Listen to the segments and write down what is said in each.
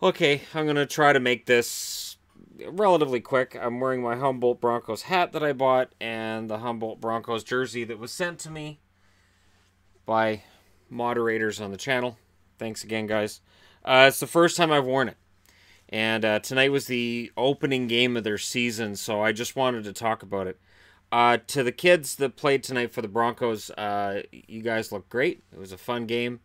Okay, I'm going to try to make this relatively quick. I'm wearing my Humboldt Broncos hat that I bought and the Humboldt Broncos jersey that was sent to me by moderators on the channel. Thanks again, guys. It's the first time I've worn it. And tonight was the opening game of their season, so I just wanted to talk about it. To the kids that played tonight for the Broncos, you guys look great. It was a fun game.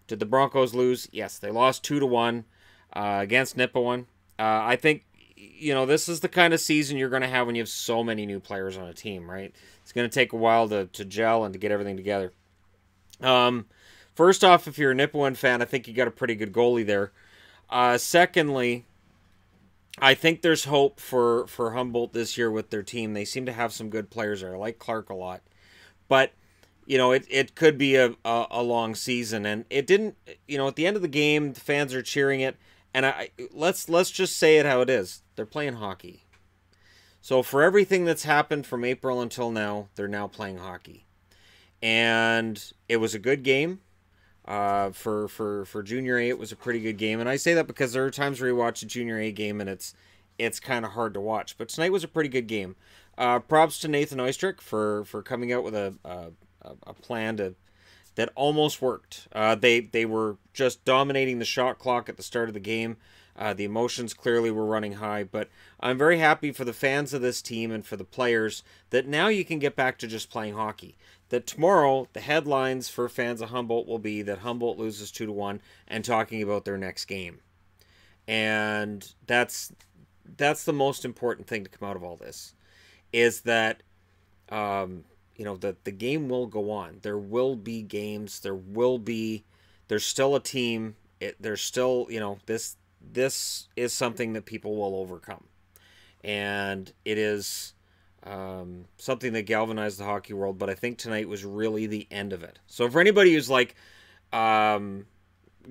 Did the Broncos lose? Yes, they lost 2-1 against Nipawin. I think, this is the kind of season you're going to have when you have so many new players on a team, right? It's going to take a while to gel and to get everything together. First off, if you're a Nipawin fan, I think you got a pretty good goalie there. Secondly, I think there's hope for Humboldt this year with their team. They seem to have some good players there. I like Clark a lot. But, it could be a long season. And it didn't, at the end of the game, the fans are cheering it. And let's just say it how it is. They're playing hockey. So for everything that's happened from April until now, they're now playing hockey. And it was a good game. For Junior A, it was a pretty good game, and I say that because there are times where you watch a Junior A game and it's kind of hard to watch. But tonight was a pretty good game. Props to Nathan Oystrick for coming out with a plan that almost worked. They were just dominating the shot clock at the start of the game. The emotions clearly were running high, but I'm very happy for the fans of this team and for the players that now you can get back to just playing hockey. That tomorrow, the headlines for fans of Humboldt will be that Humboldt loses 2-1 and talking about their next game. And that's the most important thing to come out of all this, is that, that the game will go on. There will be games. There's still a team. There's still, this is something that people will overcome. And it is something that galvanized the hockey world, but I think tonight was really the end of it. So for anybody who's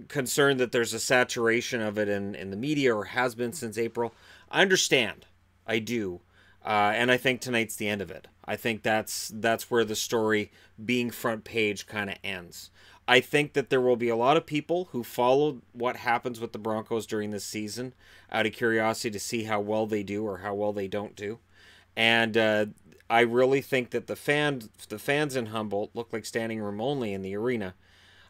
concerned that there's a saturation of it in the media, or has been since April, I understand. I do. And I think tonight's the end of it. I think that's where the story being front page kind of ends. I think that there will be a lot of people who follow what happens with the Broncos during this season out of curiosity to see how well they do or how well they don't do. And I really think that the fans in Humboldt look like standing room only in the arena.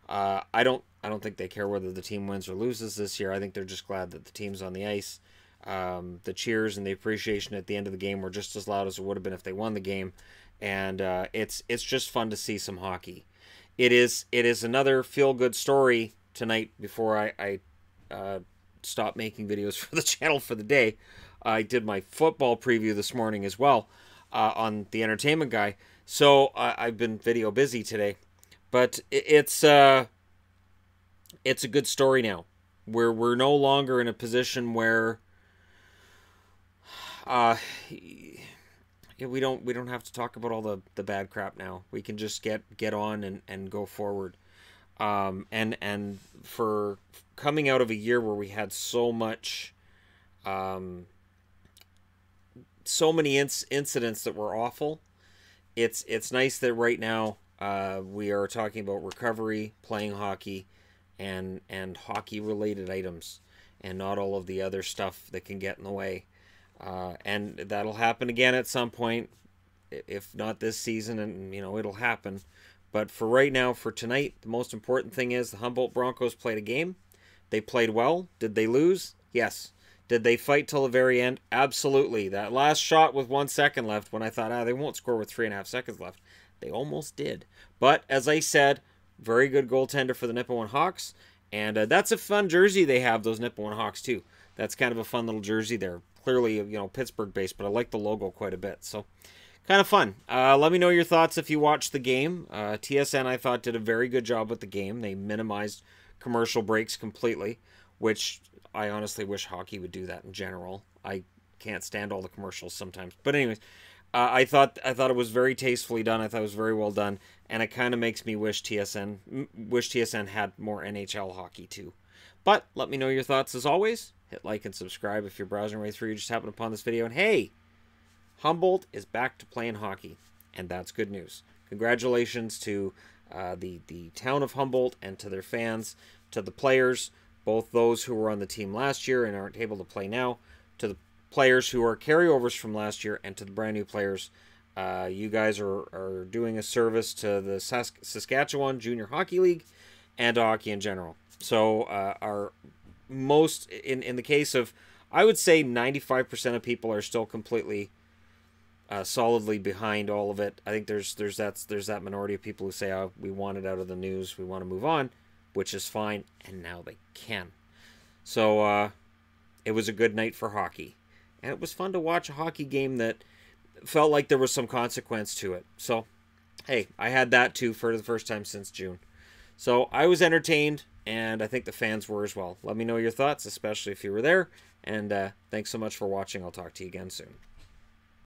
I don't think they care whether the team wins or loses this year. I think they're just glad that the team's on the ice. The cheers and the appreciation at the end of the game were just as loud as it would have been if they won the game. And it's just fun to see some hockey. It is another feel-good story tonight before I stop making videos for the channel for the day. I did my football preview this morning as well on The Entertainment Guy. So I've been video busy today. But it's a good story now. We're no longer in a position where we don't have to talk about all the bad crap now. We can just get on and go forward. And for coming out of a year where we had so much so many incidents that were awful, it's nice that right now we are talking about recovery, playing hockey, and hockey related items, and not all of the other stuff that can get in the way. And that'll happen again at some point, if not this season, and it'll happen. But for right now, for tonight, the most important thing is the Humboldt Broncos played a game. They played well. Did they lose? Yes. Did they fight till the very end? Absolutely. That last shot with 1 second left, when I thought, they won't score with 3.5 seconds left, they almost did. But as I said, very good goaltender for the Nipawin Hawks. And that's a fun jersey they have, those Nipawin Hawks, too. That's kind of a fun little jersey there. Clearly, Pittsburgh-based, but I like the logo quite a bit. So, kind of fun. Let me know your thoughts if you watched the game. TSN, I thought, did a very good job with the game. They minimized commercial breaks completely, which I honestly wish hockey would do that in general. I can't stand all the commercials sometimes. But anyways, I thought it was very tastefully done. I thought it was very well done, and it kind of makes me wish TSN had more NHL hockey too. But let me know your thoughts as always. Hit like and subscribe if you're browsing right through. You just happened upon this video, and hey, Humboldt is back to playing hockey, and that's good news. Congratulations to the town of Humboldt and to their fans, to the players, both those who were on the team last year and aren't able to play now, to the players who are carryovers from last year, and to the brand new players. You guys are doing a service to the Saskatchewan Junior Hockey League and to hockey in general. So our most, in the case of, I would say 95% of people are still completely solidly behind all of it. I think there's that minority of people who say, oh, we want it out of the news, we want to move on, which is fine, and now they can. So it was a good night for hockey, and it was fun to watch a hockey game that felt like there was some consequence to it. So hey, I had that too for the first time since June. So I was entertained, and I think the fans were as well. Let me know your thoughts, especially if you were there, and thanks so much for watching. I'll talk to you again soon.